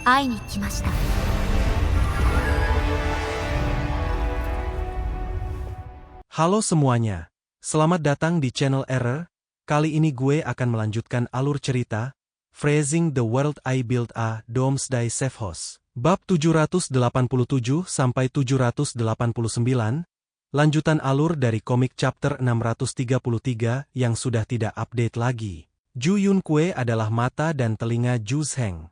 会いに来ました。Halo semuanya, selamat datang di channel Error. Kali ini gue akan melanjutkan alur cerita Phrasing the World I Built a Doomsday Safe House. Bab 787 sampai 789, lanjutan alur dari komik chapter 633 yang sudah tidak update lagi. Ju Yunkue adalah mata dan telinga Zhu Zheng.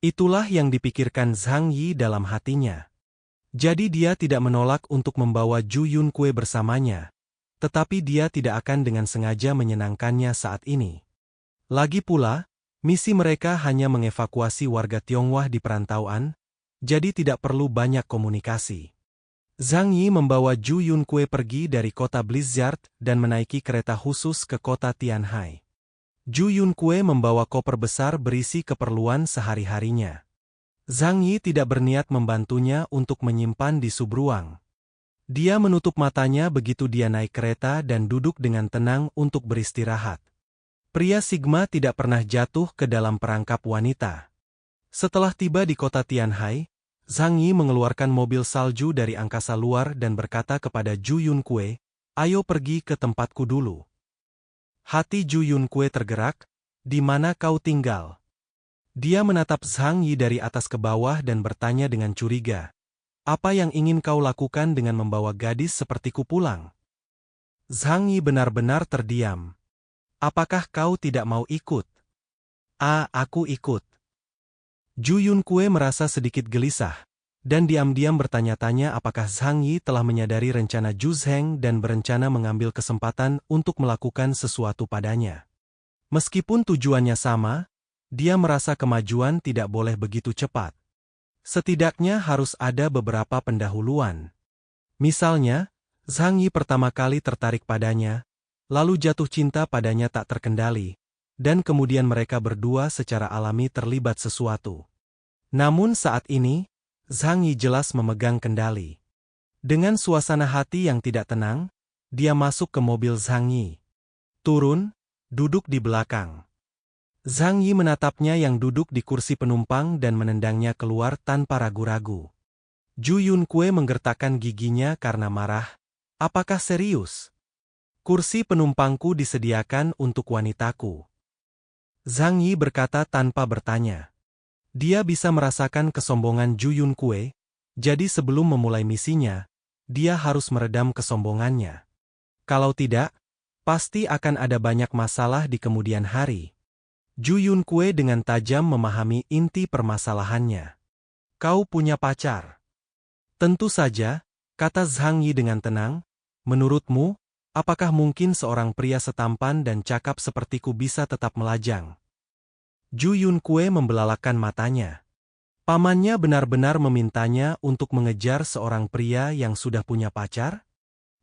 Itulah yang dipikirkan Zhang Yi dalam hatinya. Jadi dia tidak menolak untuk membawa Ju Yunkue bersamanya, tetapi dia tidak akan dengan sengaja menyenangkannya saat ini. Lagi pula, misi mereka hanya mengevakuasi warga Tionghoa di perantauan, jadi tidak perlu banyak komunikasi. Zhang Yi membawa Ju Yunkue pergi dari kota Blizzard dan menaiki kereta khusus ke kota Tianhai. Ju Yunkue membawa koper besar berisi keperluan sehari-harinya. Zhang Yi tidak berniat membantunya untuk menyimpan di subruang. Dia menutup matanya begitu dia naik kereta dan duduk dengan tenang untuk beristirahat. Pria Sigma tidak pernah jatuh ke dalam perangkap wanita. Setelah tiba di kota Tianhai, Zhang Yi mengeluarkan mobil salju dari angkasa luar dan berkata kepada Ju Yunkue, "Ayo pergi ke tempatku dulu." Hati Ju Yunkue tergerak, "Di mana kau tinggal?" Dia menatap Zhang Yi dari atas ke bawah dan bertanya dengan curiga, "Apa yang ingin kau lakukan dengan membawa gadis sepertiku pulang?" Zhang Yi benar-benar terdiam. "Apakah kau tidak mau ikut?" Aku ikut." Ju Yunkue merasa sedikit gelisah, dan diam-diam bertanya-tanya apakah Zhang Yi telah menyadari rencana Zhu Zheng dan berencana mengambil kesempatan untuk melakukan sesuatu padanya. Meskipun tujuannya sama, dia merasa kemajuan tidak boleh begitu cepat. Setidaknya harus ada beberapa pendahuluan. Misalnya, Zhang Yi pertama kali tertarik padanya, lalu jatuh cinta padanya tak terkendali, dan kemudian mereka berdua secara alami terlibat sesuatu. Namun saat ini, Zhang Yi jelas memegang kendali. Dengan suasana hati yang tidak tenang, dia masuk ke mobil Zhang Yi. Turun, duduk di belakang. Zhang Yi menatapnya yang duduk di kursi penumpang dan menendangnya keluar tanpa ragu-ragu. Ju Yunkue menggertakkan giginya karena marah. "Apakah serius? Kursi penumpangku disediakan untuk wanitaku." Zhang Yi berkata tanpa bertanya. Dia bisa merasakan kesombongan Ju Yunkue, jadi sebelum memulai misinya, dia harus meredam kesombongannya. Kalau tidak, pasti akan ada banyak masalah di kemudian hari. Ju Yunkue dengan tajam memahami inti permasalahannya. "Kau punya pacar?" "Tentu saja," kata Zhang Yi dengan tenang. "Menurutmu, apakah mungkin seorang pria setampan dan cakap sepertiku bisa tetap melajang?" Ju Yunkue membelalakan matanya. Pamannya benar-benar memintanya untuk mengejar seorang pria yang sudah punya pacar?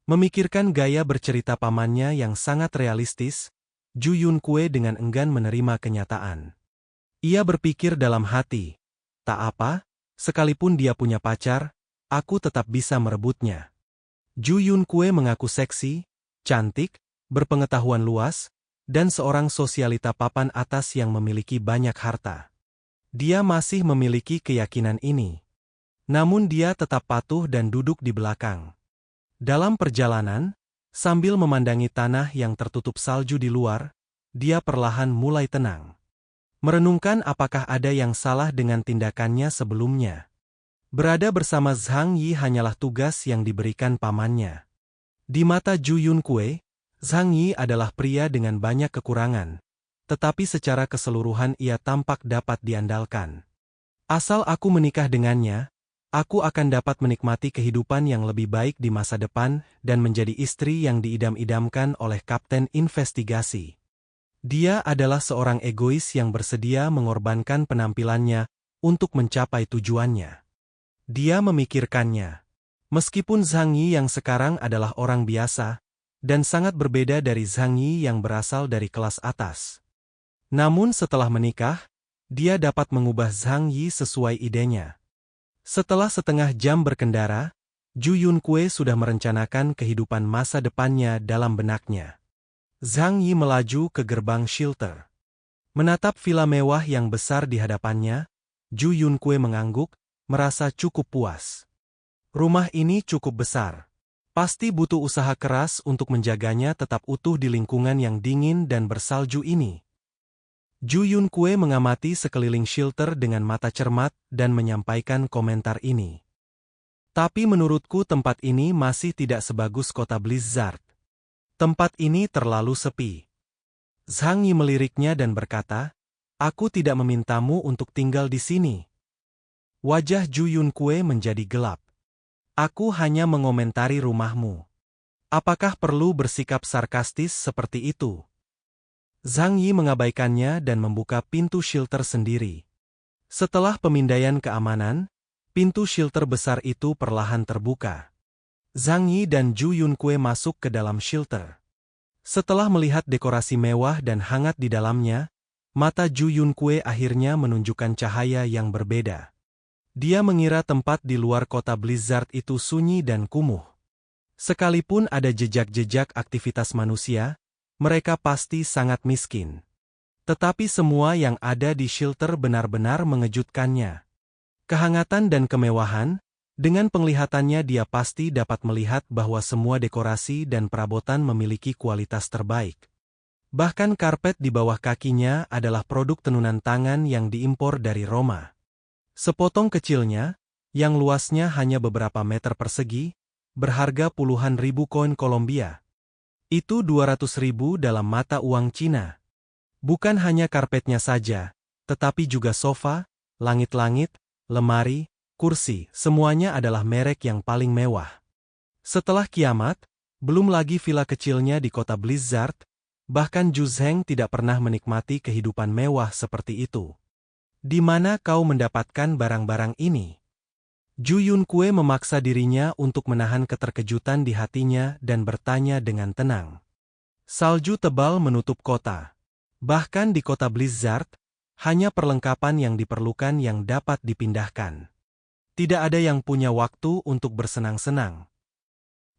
Memikirkan gaya bercerita pamannya yang sangat realistis, Ju Yunkue dengan enggan menerima kenyataan. Ia berpikir dalam hati, "Tak apa, sekalipun dia punya pacar, aku tetap bisa merebutnya." Ju Yunkue mengaku seksi, cantik, berpengetahuan luas, dan seorang sosialita papan atas yang memiliki banyak harta. Dia masih memiliki keyakinan ini. Namun dia tetap patuh dan duduk di belakang. Dalam perjalanan, sambil memandangi tanah yang tertutup salju di luar, dia perlahan mulai tenang. Merenungkan apakah ada yang salah dengan tindakannya sebelumnya. Berada bersama Zhang Yi hanyalah tugas yang diberikan pamannya. Di mata Ju Yunkue, Zhang Yi adalah pria dengan banyak kekurangan, tetapi secara keseluruhan ia tampak dapat diandalkan. Asal aku menikah dengannya, aku akan dapat menikmati kehidupan yang lebih baik di masa depan dan menjadi istri yang diidam-idamkan oleh kapten investigasi. Dia adalah seorang egois yang bersedia mengorbankan penampilannya untuk mencapai tujuannya. Dia memikirkannya. Meskipun Zhang Yi yang sekarang adalah orang biasa, dan sangat berbeda dari Zhang Yi yang berasal dari kelas atas. Namun setelah menikah, dia dapat mengubah Zhang Yi sesuai idenya. Setelah setengah jam berkendara, Ju Yunkue sudah merencanakan kehidupan masa depannya dalam benaknya. Zhang Yi melaju ke gerbang shelter. Menatap villa mewah yang besar di hadapannya, Ju Yunkue mengangguk, merasa cukup puas. Rumah ini cukup besar. Pasti butuh usaha keras untuk menjaganya tetap utuh di lingkungan yang dingin dan bersalju ini. Ju Yunkue mengamati sekeliling shelter dengan mata cermat dan menyampaikan komentar ini. Tapi menurutku tempat ini masih tidak sebagus kota Blizzard. Tempat ini terlalu sepi. Zhang Yi meliriknya dan berkata, "Aku tidak memintamu untuk tinggal di sini." Wajah Ju Yunkue menjadi gelap. "Aku hanya mengomentari rumahmu. Apakah perlu bersikap sarkastis seperti itu?" Zhang Yi mengabaikannya dan membuka pintu shelter sendiri. Setelah pemindaian keamanan, pintu shelter besar itu perlahan terbuka. Zhang Yi dan Ju Yunkue masuk ke dalam shelter. Setelah melihat dekorasi mewah dan hangat di dalamnya, mata Ju Yunkue akhirnya menunjukkan cahaya yang berbeda. Dia mengira tempat di luar kota Blizzard itu sunyi dan kumuh. Sekalipun ada jejak-jejak aktivitas manusia, mereka pasti sangat miskin. Tetapi semua yang ada di shelter benar-benar mengejutkannya. Kehangatan dan kemewahan, dengan penglihatannya dia pasti dapat melihat bahwa semua dekorasi dan perabotan memiliki kualitas terbaik. Bahkan karpet di bawah kakinya adalah produk tenunan tangan yang diimpor dari Roma. Sepotong kecilnya, yang luasnya hanya beberapa meter persegi, berharga puluhan ribu koin Kolombia. Itu 200.000 dalam mata uang Cina. Bukan hanya karpetnya saja, tetapi juga sofa, langit-langit, lemari, kursi, semuanya adalah merek yang paling mewah. Setelah kiamat, belum lagi villa kecilnya di kota Blizzard, bahkan Ju Zheng tidak pernah menikmati kehidupan mewah seperti itu. Di mana kau mendapatkan barang-barang ini? Ju Yunkue memaksa dirinya untuk menahan keterkejutan di hatinya dan bertanya dengan tenang. Salju tebal menutup kota. Bahkan di kota Blizzard, hanya perlengkapan yang diperlukan yang dapat dipindahkan. Tidak ada yang punya waktu untuk bersenang-senang.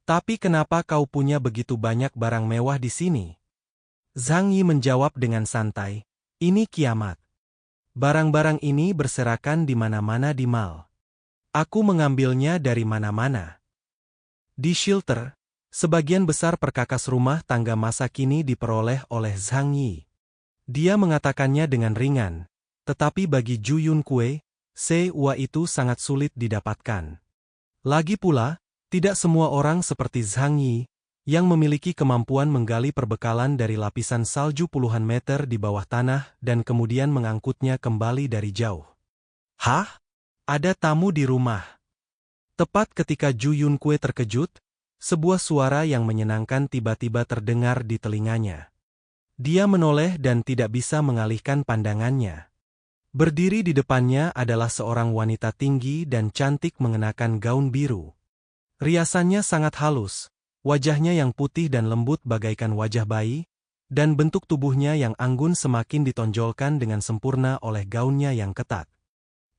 Tapi kenapa kau punya begitu banyak barang mewah di sini? Zhang Yi menjawab dengan santai, "Ini kiamat. Barang-barang ini berserakan di mana-mana di mall. Aku mengambilnya dari mana-mana." Di shelter, sebagian besar perkakas rumah tangga masa kini diperoleh oleh Zhang Yi. Dia mengatakannya dengan ringan, tetapi bagi Ju Yunkue, sewa itu sangat sulit didapatkan. Lagi pula, tidak semua orang seperti Zhang Yi, yang memiliki kemampuan menggali perbekalan dari lapisan salju puluhan meter di bawah tanah dan kemudian mengangkutnya kembali dari jauh. "Hah? Ada tamu di rumah." Tepat ketika Ju Yunkue terkejut, sebuah suara yang menyenangkan tiba-tiba terdengar di telinganya. Dia menoleh dan tidak bisa mengalihkan pandangannya. Berdiri di depannya adalah seorang wanita tinggi dan cantik mengenakan gaun biru. Riasannya sangat halus, wajahnya yang putih dan lembut bagaikan wajah bayi, dan bentuk tubuhnya yang anggun semakin ditonjolkan dengan sempurna oleh gaunnya yang ketat.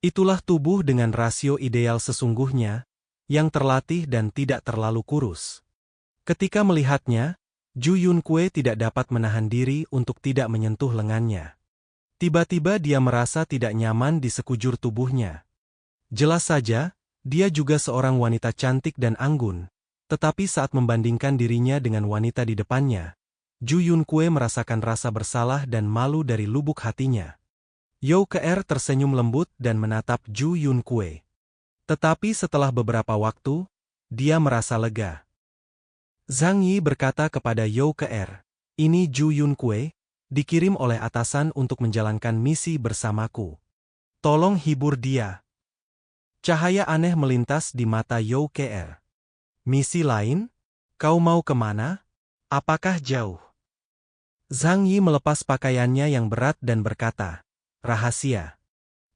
Itulah tubuh dengan rasio ideal sesungguhnya, yang terlatih dan tidak terlalu kurus. Ketika melihatnya, Ju Yunkue tidak dapat menahan diri untuk tidak menyentuh lengannya. Tiba-tiba dia merasa tidak nyaman di sekujur tubuhnya. Jelas saja, dia juga seorang wanita cantik dan anggun, tetapi saat membandingkan dirinya dengan wanita di depannya, Ju Yunkue merasakan rasa bersalah dan malu dari lubuk hatinya. Youke tersenyum lembut dan menatap Ju Yunkue. Tetapi setelah beberapa waktu, dia merasa lega. Zhang Yi berkata kepada Youke, "Ini Ju Yunkue, dikirim oleh atasan untuk menjalankan misi bersamaku. Tolong hibur dia." Cahaya aneh melintas di mata Youke. "Misi lain? Kau mau kemana? Apakah jauh?" Zhang Yi melepas pakaiannya yang berat dan berkata, "Rahasia.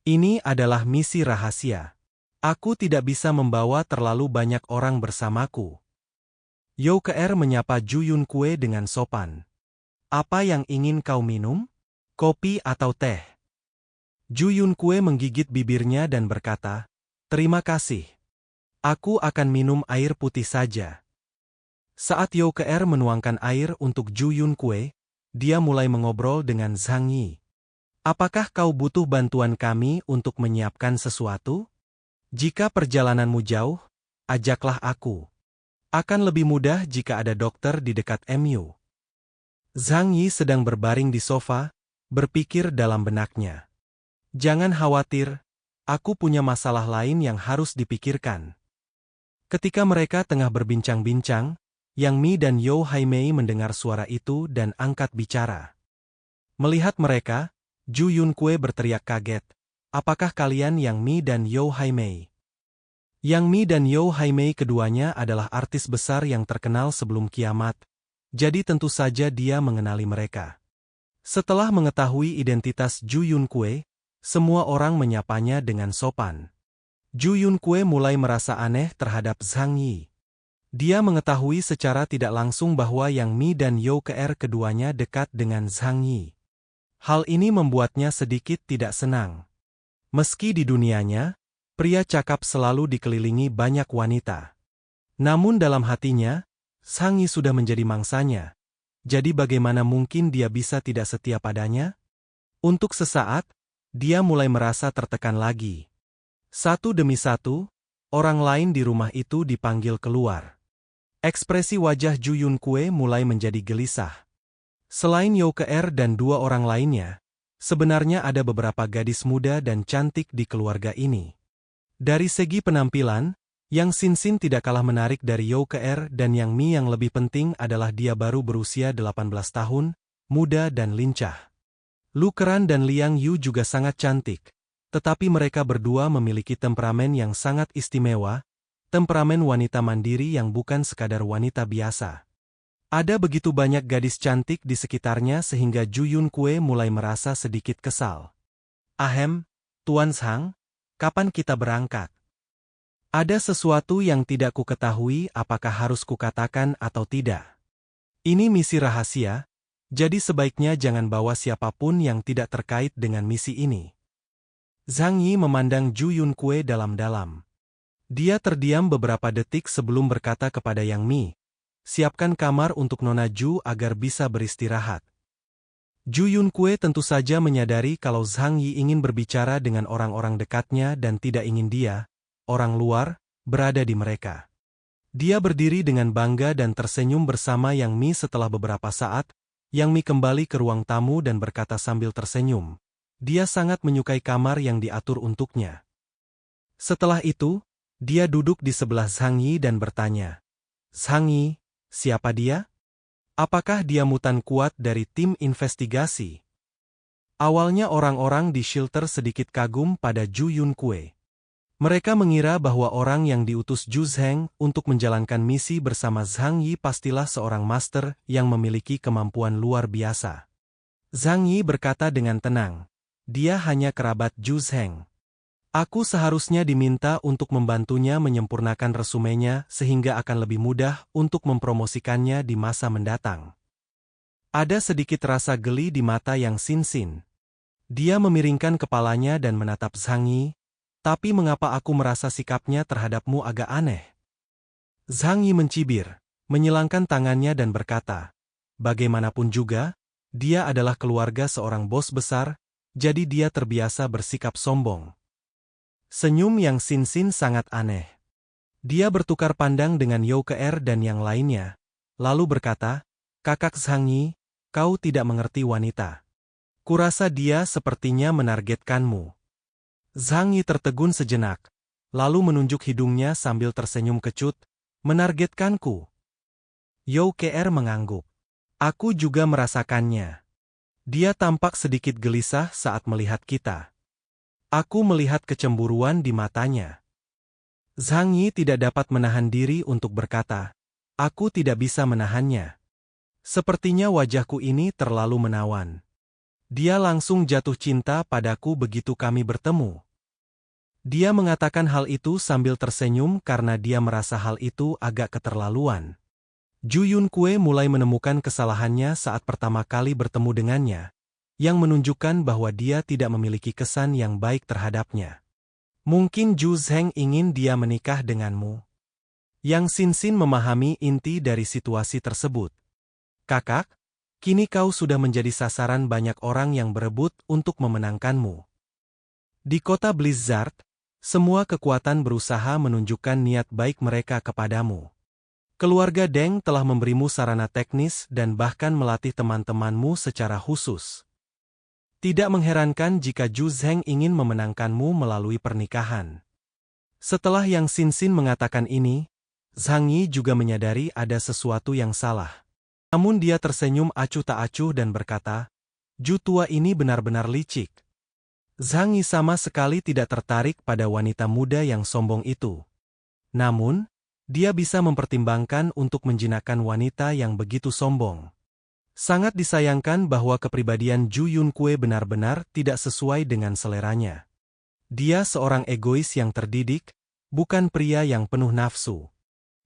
Ini adalah misi rahasia. Aku tidak bisa membawa terlalu banyak orang bersamaku." Youke menyapa Ju Yunkue dengan sopan. "Apa yang ingin kau minum? Kopi atau teh?" Ju Yunkue menggigit bibirnya dan berkata, "Terima kasih. Aku akan minum air putih saja." Saat Youke menuangkan air untuk Ju Yunkue, dia mulai mengobrol dengan Zhang Yi. Apakah kau butuh bantuan kami untuk menyiapkan sesuatu? Jika perjalananmu jauh, ajaklah aku. Akan lebih mudah jika ada dokter di dekat MU. Zhang Yi sedang berbaring di sofa, berpikir dalam benaknya. Jangan khawatir, aku punya masalah lain yang harus dipikirkan. Ketika mereka tengah berbincang-bincang, Yang Mi dan You Haimei mendengar suara itu dan angkat bicara. Melihat mereka, Ju Yunkue berteriak kaget, "Apakah kalian Yang Mi dan You Haimei?" Yang Mi dan You Haimei keduanya adalah artis besar yang terkenal sebelum kiamat, jadi tentu saja dia mengenali mereka. Setelah mengetahui identitas Ju Yunkue, semua orang menyapanya dengan sopan. Ju Yunkue mulai merasa aneh terhadap Zhang Yi. Dia mengetahui secara tidak langsung bahwa Yang Mi dan You Kr keduanya dekat dengan Zhang Yi. Hal ini membuatnya sedikit tidak senang. Meski di dunianya, pria cakap selalu dikelilingi banyak wanita. Namun dalam hatinya, Zhang Yi sudah menjadi mangsanya. Jadi bagaimana mungkin dia bisa tidak setia padanya? Untuk sesaat, dia mulai merasa tertekan lagi. Satu demi satu, orang lain di rumah itu dipanggil keluar. Ekspresi wajah Ju Yunkue mulai menjadi gelisah. Selain You Kr dan dua orang lainnya, sebenarnya ada beberapa gadis muda dan cantik di keluarga ini. Dari segi penampilan, Yang Xin tidak kalah menarik dari You Kr dan Yang Mi. Yang lebih penting adalah dia baru berusia 18 tahun, muda dan lincah. Lu Keran dan Liang Yu juga sangat cantik, tetapi mereka berdua memiliki temperamen yang sangat istimewa, temperamen wanita mandiri yang bukan sekadar wanita biasa. Ada begitu banyak gadis cantik di sekitarnya sehingga Ju Yunkue mulai merasa sedikit kesal. "Ahem, Tuan Zhang, kapan kita berangkat? Ada sesuatu yang tidak kuketahui apakah harus kukatakan atau tidak. Ini misi rahasia, jadi sebaiknya jangan bawa siapapun yang tidak terkait dengan misi ini." Zhang Yi memandang Ju Yunkue dalam-dalam. Dia terdiam beberapa detik sebelum berkata kepada Yang Mi, "Siapkan kamar untuk Nona Ju agar bisa beristirahat." Ju Yunkue tentu saja menyadari kalau Zhang Yi ingin berbicara dengan orang-orang dekatnya dan tidak ingin dia, orang luar, berada di mereka. Dia berdiri dengan bangga dan tersenyum bersama Yang Mi. Setelah beberapa saat, Yang Mi kembali ke ruang tamu dan berkata sambil tersenyum, dia sangat menyukai kamar yang diatur untuknya. Setelah itu, dia duduk di sebelah Zhang Yi dan bertanya, "Zhang Yi, siapa dia? Apakah dia mutan kuat dari tim investigasi?" Awalnya orang-orang di shelter sedikit kagum pada Ju Yunkue. Mereka mengira bahwa orang yang diutus Ju Zheng untuk menjalankan misi bersama Zhang Yi pastilah seorang master yang memiliki kemampuan luar biasa. Zhang Yi berkata dengan tenang, "Dia hanya kerabat Ju Zheng. Aku seharusnya diminta untuk membantunya menyempurnakan resumenya sehingga akan lebih mudah untuk mempromosikannya di masa mendatang." Ada sedikit rasa geli di mata Yang Xin. Dia memiringkan kepalanya dan menatap Zhang Yi, "Tapi mengapa aku merasa sikapnya terhadapmu agak aneh?" Zhang Yi mencibir, menyilangkan tangannya dan berkata, "Bagaimanapun juga, dia adalah keluarga seorang bos besar, jadi dia terbiasa bersikap sombong." Senyum Yang Xin sangat aneh. Dia bertukar pandang dengan You Kr dan yang lainnya, lalu berkata, "Kakak Zhang Yi, kau tidak mengerti wanita. Kurasa dia sepertinya menargetkanmu." Zhang Yi tertegun sejenak, lalu menunjuk hidungnya sambil tersenyum kecut, "Menargetkanku?" You Kr mengangguk. "Aku juga merasakannya." Dia tampak sedikit gelisah saat melihat kita. Aku melihat kecemburuan di matanya. Zhang Yi tidak dapat menahan diri untuk berkata, "Aku tidak bisa menahannya. Sepertinya wajahku ini terlalu menawan. Dia langsung jatuh cinta padaku begitu kami bertemu." Dia mengatakan hal itu sambil tersenyum karena dia merasa hal itu agak keterlaluan. Ju Yunkue mulai menemukan kesalahannya saat pertama kali bertemu dengannya, yang menunjukkan bahwa dia tidak memiliki kesan yang baik terhadapnya. "Mungkin Ju Zheng ingin dia menikah denganmu." Yang Xin memahami inti dari situasi tersebut. "Kakak, Kini kau sudah menjadi sasaran banyak orang yang berebut untuk memenangkanmu. Di kota Blizzard, semua kekuatan berusaha menunjukkan niat baik mereka kepadamu. Keluarga Deng telah memberimu sarana teknis dan bahkan melatih teman-temanmu secara khusus. Tidak mengherankan jika Zhu Zheng ingin memenangkanmu melalui pernikahan. Setelah Yang Xinxin mengatakan ini, Zhang Yi juga menyadari ada sesuatu yang salah. Namun dia tersenyum acuh tak acuh dan berkata, Zhu tua ini benar-benar licik. Zhang Yi sama sekali tidak tertarik pada wanita muda yang sombong itu. Namun, dia bisa mempertimbangkan untuk menjinakkan wanita yang begitu sombong. Sangat disayangkan bahwa kepribadian Zhu Yunkue benar-benar tidak sesuai dengan seleranya. Dia seorang egois yang terdidik, bukan pria yang penuh nafsu.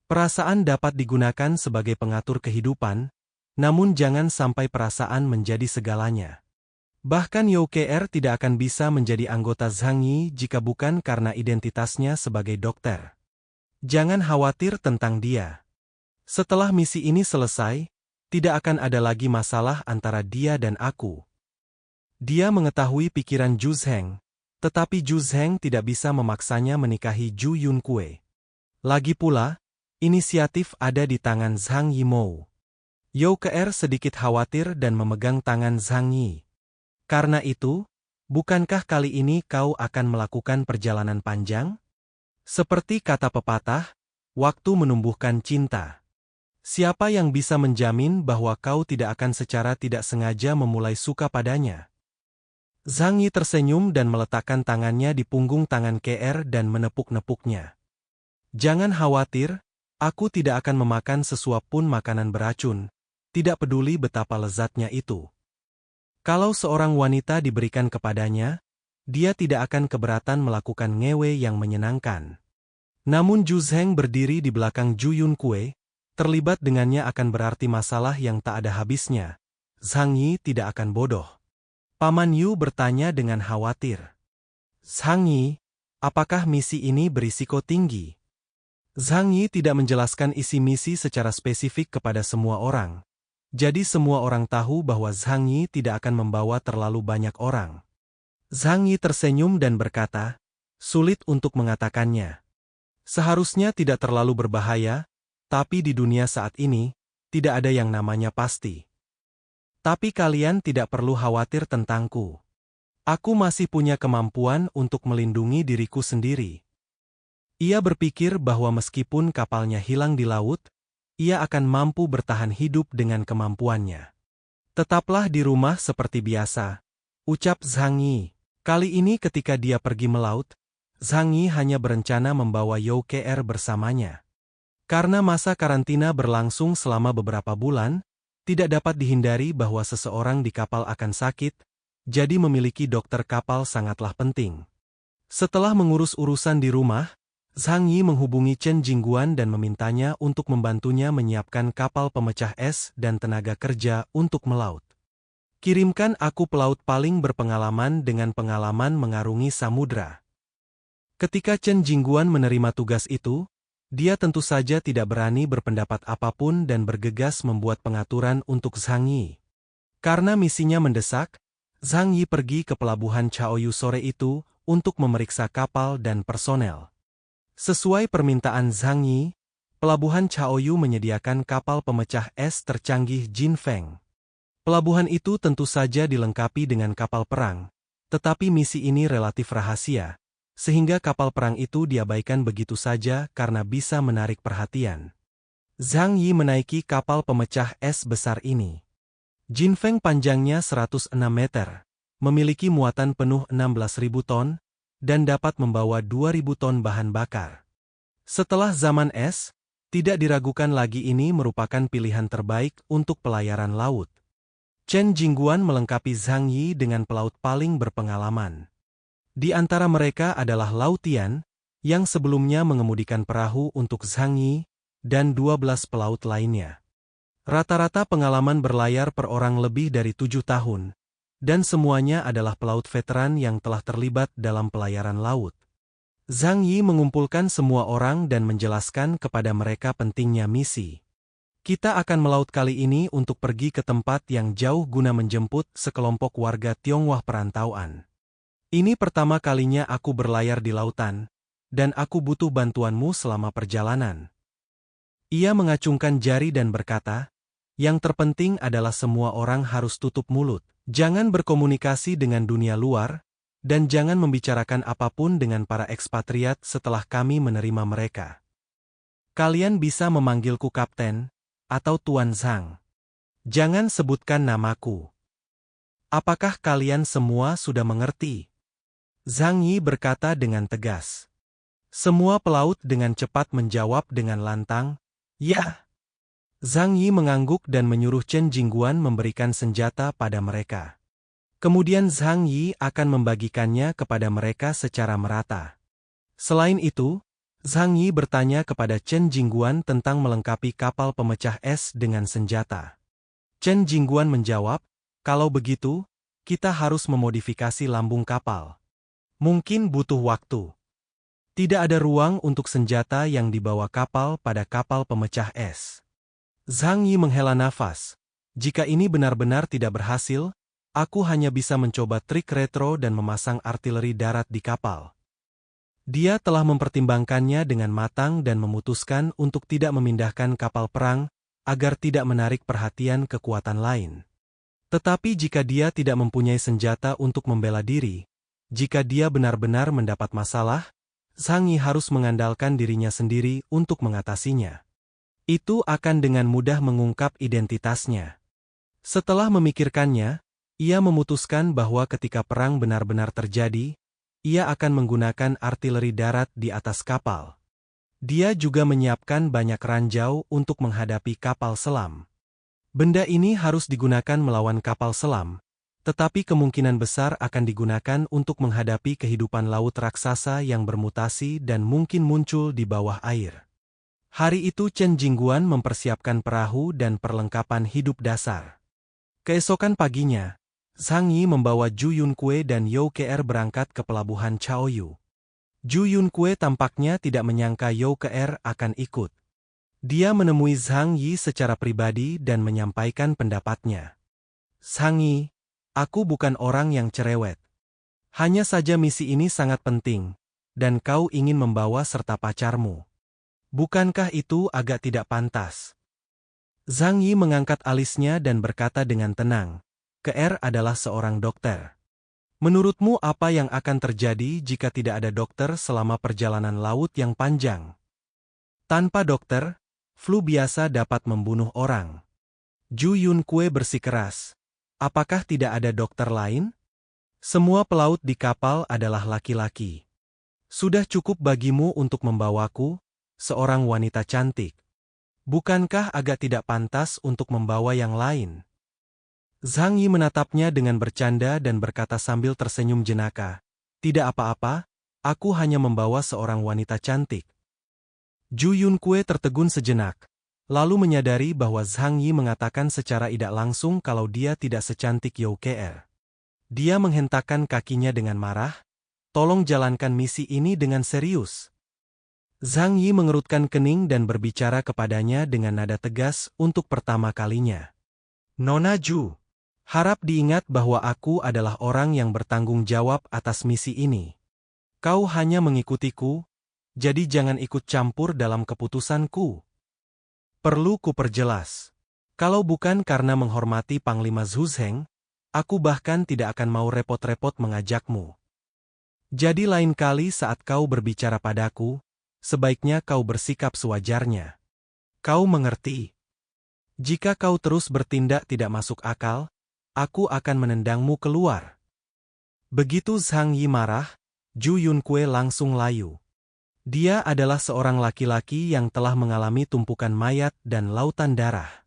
Perasaan dapat digunakan sebagai pengatur kehidupan, namun jangan sampai perasaan menjadi segalanya. Bahkan Youker tidak akan bisa menjadi anggota Zhang Yi jika bukan karena identitasnya sebagai dokter. Jangan khawatir tentang dia. Setelah misi ini selesai, tidak akan ada lagi masalah antara dia dan aku. Dia mengetahui pikiran Zhu Zheng, tetapi Zhu Zheng tidak bisa memaksanya menikahi Zhu Yunkue. Lagi pula, inisiatif ada di tangan Zhang Yimou. Youker sedikit khawatir dan memegang tangan Zhang Yi. Karena itu, bukankah kali ini kau akan melakukan perjalanan panjang? Seperti kata pepatah, waktu menumbuhkan cinta. Siapa yang bisa menjamin bahwa kau tidak akan secara tidak sengaja memulai suka padanya? Zhang Yi tersenyum dan meletakkan tangannya di punggung tangan KR dan menepuk-nepuknya. Jangan khawatir, aku tidak akan memakan sesuap pun makanan beracun, tidak peduli betapa lezatnya itu. Kalau seorang wanita diberikan kepadanya, dia tidak akan keberatan melakukan ngewe yang menyenangkan. Namun Zhu Zheng berdiri di belakang Zhu Yunkue, terlibat dengannya akan berarti masalah yang tak ada habisnya. Zhang Yi tidak akan bodoh. Paman Yu bertanya dengan khawatir. Zhang Yi, apakah misi ini berisiko tinggi? Zhang Yi tidak menjelaskan isi misi secara spesifik kepada semua orang. Jadi semua orang tahu bahwa Zhang Yi tidak akan membawa terlalu banyak orang. Zhang Yi tersenyum dan berkata, sulit untuk mengatakannya. Seharusnya tidak terlalu berbahaya, tapi di dunia saat ini, tidak ada yang namanya pasti. Tapi kalian tidak perlu khawatir tentangku. Aku masih punya kemampuan untuk melindungi diriku sendiri. Ia berpikir bahwa meskipun kapalnya hilang di laut, ia akan mampu bertahan hidup dengan kemampuannya. Tetaplah di rumah seperti biasa, ucap Zhang Yi. Kali ini ketika dia pergi melaut, Zhang Yi hanya berencana membawa Youker bersamanya. Karena masa karantina berlangsung selama beberapa bulan, tidak dapat dihindari bahwa seseorang di kapal akan sakit, jadi memiliki dokter kapal sangatlah penting. Setelah mengurus urusan di rumah, Zhang Yi menghubungi Chen Jingguan dan memintanya untuk membantunya menyiapkan kapal pemecah es dan tenaga kerja untuk melaut. Kirimkan aku pelaut paling berpengalaman dengan pengalaman mengarungi samudra. Ketika Chen Jingguan menerima tugas itu, dia tentu saja tidak berani berpendapat apapun dan bergegas membuat pengaturan untuk Zhang Yi. Karena misinya mendesak, Zhang Yi pergi ke pelabuhan Chaoyu sore itu untuk memeriksa kapal dan personel. Sesuai permintaan Zhang Yi, pelabuhan Chaoyu menyediakan kapal pemecah es tercanggih Jinfeng. Pelabuhan itu tentu saja dilengkapi dengan kapal perang, tetapi misi ini relatif rahasia, sehingga kapal perang itu diabaikan begitu saja karena bisa menarik perhatian. Zhang Yi menaiki kapal pemecah es besar ini. Jinfeng panjangnya 106 meter, memiliki muatan penuh 16.000 ton, dan dapat membawa 2.000 ton bahan bakar. Setelah zaman es, tidak diragukan lagi ini merupakan pilihan terbaik untuk pelayaran laut. Chen Jingguan melengkapi Zhang Yi dengan pelaut paling berpengalaman. Di antara mereka adalah Lao Tian, yang sebelumnya mengemudikan perahu untuk Zhang Yi, dan 12 pelaut lainnya. Rata-rata pengalaman berlayar per orang lebih dari 7 tahun, dan semuanya adalah pelaut veteran yang telah terlibat dalam pelayaran laut. Zhang Yi mengumpulkan semua orang dan menjelaskan kepada mereka pentingnya misi. Kita akan melaut kali ini untuk pergi ke tempat yang jauh guna menjemput sekelompok warga Tionghoa perantauan. Ini pertama kalinya aku berlayar di lautan, dan aku butuh bantuanmu selama perjalanan. Ia mengacungkan jari dan berkata, yang terpenting adalah semua orang harus tutup mulut. Jangan berkomunikasi dengan dunia luar, dan jangan membicarakan apapun dengan para ekspatriat setelah kami menerima mereka. Kalian bisa memanggilku Kapten, atau Tuan Zhang. Jangan sebutkan namaku. Apakah kalian semua sudah mengerti? Zhang Yi berkata dengan tegas. Semua pelaut dengan cepat menjawab dengan lantang, ya. Zhang Yi mengangguk dan menyuruh Chen Jingguan memberikan senjata pada mereka. Kemudian Zhang Yi akan membagikannya kepada mereka secara merata. Selain itu, Zhang Yi bertanya kepada Chen Jingguan tentang melengkapi kapal pemecah es dengan senjata. Chen Jingguan menjawab, kalau begitu, kita harus memodifikasi lambung kapal. Mungkin butuh waktu. Tidak ada ruang untuk senjata yang dibawa kapal pada kapal pemecah es. Zhang Yi menghela nafas. Jika ini benar-benar tidak berhasil, aku hanya bisa mencoba trik retro dan memasang artileri darat di kapal. Dia telah mempertimbangkannya dengan matang dan memutuskan untuk tidak memindahkan kapal perang, agar tidak menarik perhatian kekuatan lain. Tetapi jika dia tidak mempunyai senjata untuk membela diri, jika dia benar-benar mendapat masalah, Zhang Yi harus mengandalkan dirinya sendiri untuk mengatasinya. Itu akan dengan mudah mengungkap identitasnya. Setelah memikirkannya, ia memutuskan bahwa ketika perang benar-benar terjadi, ia akan menggunakan artileri darat di atas kapal. Dia juga menyiapkan banyak ranjau untuk menghadapi kapal selam. Benda ini harus digunakan melawan kapal selam, tetapi kemungkinan besar akan digunakan untuk menghadapi kehidupan laut raksasa yang bermutasi dan mungkin muncul di bawah air. Hari itu Chen Jingguan mempersiapkan perahu dan perlengkapan hidup dasar. Keesokan paginya, Zhang Yi membawa Zhu Yunkue dan You Ke berangkat ke pelabuhan Chaoyu. Zhu Yunkue tampaknya tidak menyangka You Ke akan ikut. Dia menemui Zhang Yi secara pribadi dan menyampaikan pendapatnya. Zhang Yi, aku bukan orang yang cerewet. Hanya saja misi ini sangat penting, dan kau ingin membawa serta pacarmu. Bukankah itu agak tidak pantas? Zhang Yi mengangkat alisnya dan berkata dengan tenang, Ke adalah seorang dokter. Menurutmu apa yang akan terjadi jika tidak ada dokter selama perjalanan laut yang panjang? Tanpa dokter, flu biasa dapat membunuh orang. Zhu Yunkue bersikeras. Apakah tidak ada dokter lain? Semua pelaut di kapal adalah laki-laki. Sudah cukup bagimu untuk membawaku, seorang wanita cantik. Bukankah agak tidak pantas untuk membawa yang lain? Zhang Yi menatapnya dengan bercanda dan berkata sambil tersenyum jenaka, tidak apa-apa, aku hanya membawa seorang wanita cantik. Zhu Yunkue tertegun sejenak, lalu menyadari bahwa Zhang Yi mengatakan secara tidak langsung kalau dia tidak secantik You Ke. Dia menghentakkan kakinya dengan marah, tolong jalankan misi ini dengan serius. Zhang Yi mengerutkan kening dan berbicara kepadanya dengan nada tegas untuk pertama kalinya. Nona Zhu. Harap diingat bahwa aku adalah orang yang bertanggung jawab atas misi ini. Kau hanya mengikutiku, jadi jangan ikut campur dalam keputusanku. Perlu kuperjelas. Kalau bukan karena menghormati Panglima Zhu Zheng, aku bahkan tidak akan mau repot-repot mengajakmu. Jadi lain kali saat kau berbicara padaku, sebaiknya kau bersikap sewajarnya. Kau mengerti? Jika kau terus bertindak tidak masuk akal, aku akan menendangmu keluar. Begitu Zhang Yi marah, Zhu Yunkue langsung layu. Dia adalah seorang laki-laki yang telah mengalami tumpukan mayat dan lautan darah.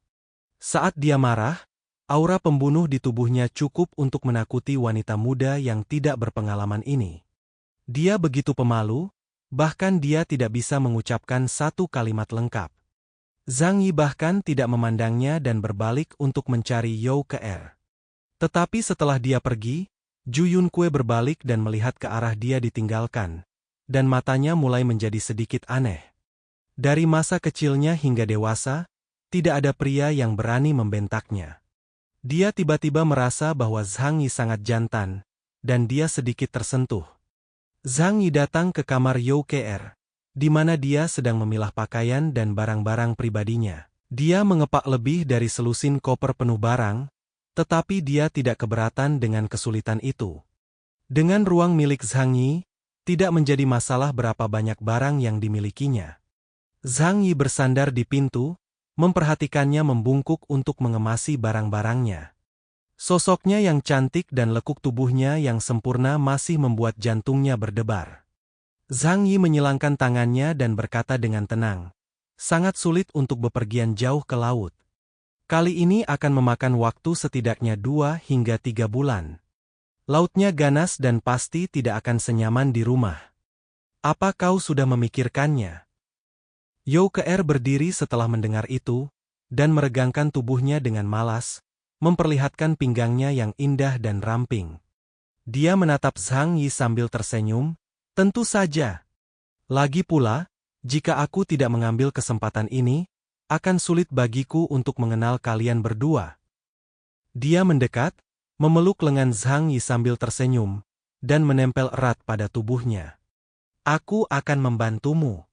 Saat dia marah, aura pembunuh di tubuhnya cukup untuk menakuti wanita muda yang tidak berpengalaman ini. Dia begitu pemalu, bahkan dia tidak bisa mengucapkan satu kalimat lengkap. Zhang Yi bahkan tidak memandangnya dan berbalik untuk mencari You Ke. Tetapi setelah dia pergi, Zhu Yunkue berbalik dan melihat ke arah dia ditinggalkan, dan matanya mulai menjadi sedikit aneh. Dari masa kecilnya hingga dewasa, tidak ada pria yang berani membentaknya. Dia tiba-tiba merasa bahwa Zhang Yi sangat jantan, dan dia sedikit tersentuh. Zhang Yi datang ke kamar Youke Er, di mana dia sedang memilah pakaian dan barang-barang pribadinya. Dia mengepak lebih dari selusin koper penuh barang, tetapi dia tidak keberatan dengan kesulitan itu. Dengan ruang milik Zhang Yi, tidak menjadi masalah berapa banyak barang yang dimilikinya. Zhang Yi bersandar di pintu, memperhatikannya membungkuk untuk mengemasi barang-barangnya. Sosoknya yang cantik dan lekuk tubuhnya yang sempurna masih membuat jantungnya berdebar. Zhang Yi menyilangkan tangannya dan berkata dengan tenang, "Sangat sulit untuk bepergian jauh ke laut. Kali ini akan memakan waktu setidaknya 2 hingga 3 bulan. Lautnya ganas dan pasti tidak akan senyaman di rumah. Apa kau sudah memikirkannya?" Youke Er berdiri setelah mendengar itu, dan meregangkan tubuhnya dengan malas, memperlihatkan pinggangnya yang indah dan ramping. Dia menatap Zhang Yi sambil tersenyum, "Tentu saja. Lagi pula, jika aku tidak mengambil kesempatan ini, akan sulit bagiku untuk mengenal kalian berdua." Dia mendekat, memeluk lengan Zhang Yi sambil tersenyum, dan menempel erat pada tubuhnya. "Aku akan membantumu."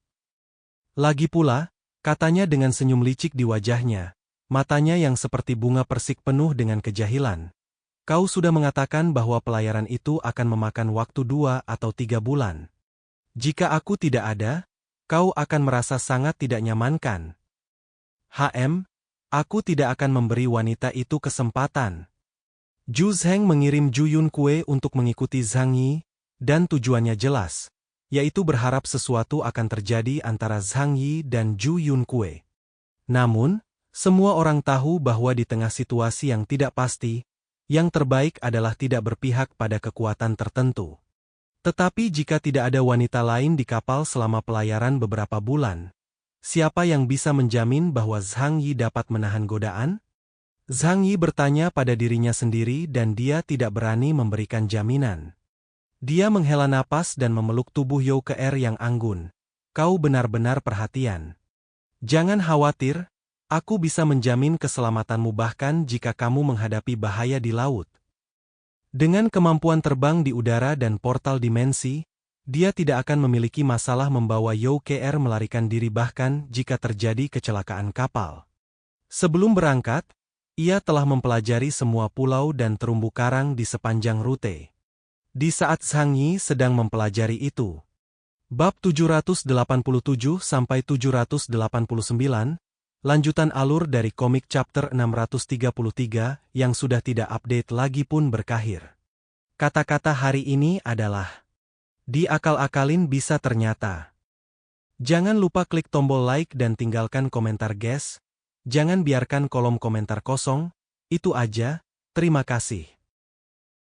Lagi pula, katanya dengan senyum licik di wajahnya, matanya yang seperti bunga persik penuh dengan kejahilan. "Kau sudah mengatakan bahwa pelayaran itu akan memakan waktu 2 atau 3 bulan. Jika aku tidak ada, kau akan merasa sangat tidak nyamankan." Aku tidak akan memberi wanita itu kesempatan." Zhu Zheng mengirim Zhu Yunkue untuk mengikuti Zhang Yi, dan tujuannya jelas, yaitu berharap sesuatu akan terjadi antara Zhang Yi dan Zhu Yunkue. Namun, semua orang tahu bahwa di tengah situasi yang tidak pasti, yang terbaik adalah tidak berpihak pada kekuatan tertentu. Tetapi jika tidak ada wanita lain di kapal selama pelayaran beberapa bulan, siapa yang bisa menjamin bahwa Zhang Yi dapat menahan godaan? Zhang Yi bertanya pada dirinya sendiri dan dia tidak berani memberikan jaminan. Dia menghela napas dan memeluk tubuh Youke Er yang anggun. "Kau benar-benar perhatian. Jangan khawatir, aku bisa menjamin keselamatanmu bahkan jika kamu menghadapi bahaya di laut." Dengan kemampuan terbang di udara dan portal dimensi, dia tidak akan memiliki masalah membawa Youke Er melarikan diri bahkan jika terjadi kecelakaan kapal. Sebelum berangkat, ia telah mempelajari semua pulau dan terumbu karang di sepanjang rute. Di saat Zhang Yi sedang mempelajari itu. Bab 787-789, lanjutan alur dari komik chapter 633 yang sudah tidak update lagi pun berkakhir. Kata-kata hari ini adalah, diakal-akalin bisa ternyata. Jangan lupa klik tombol like dan tinggalkan komentar guys. Jangan biarkan kolom komentar kosong. Itu aja, terima kasih.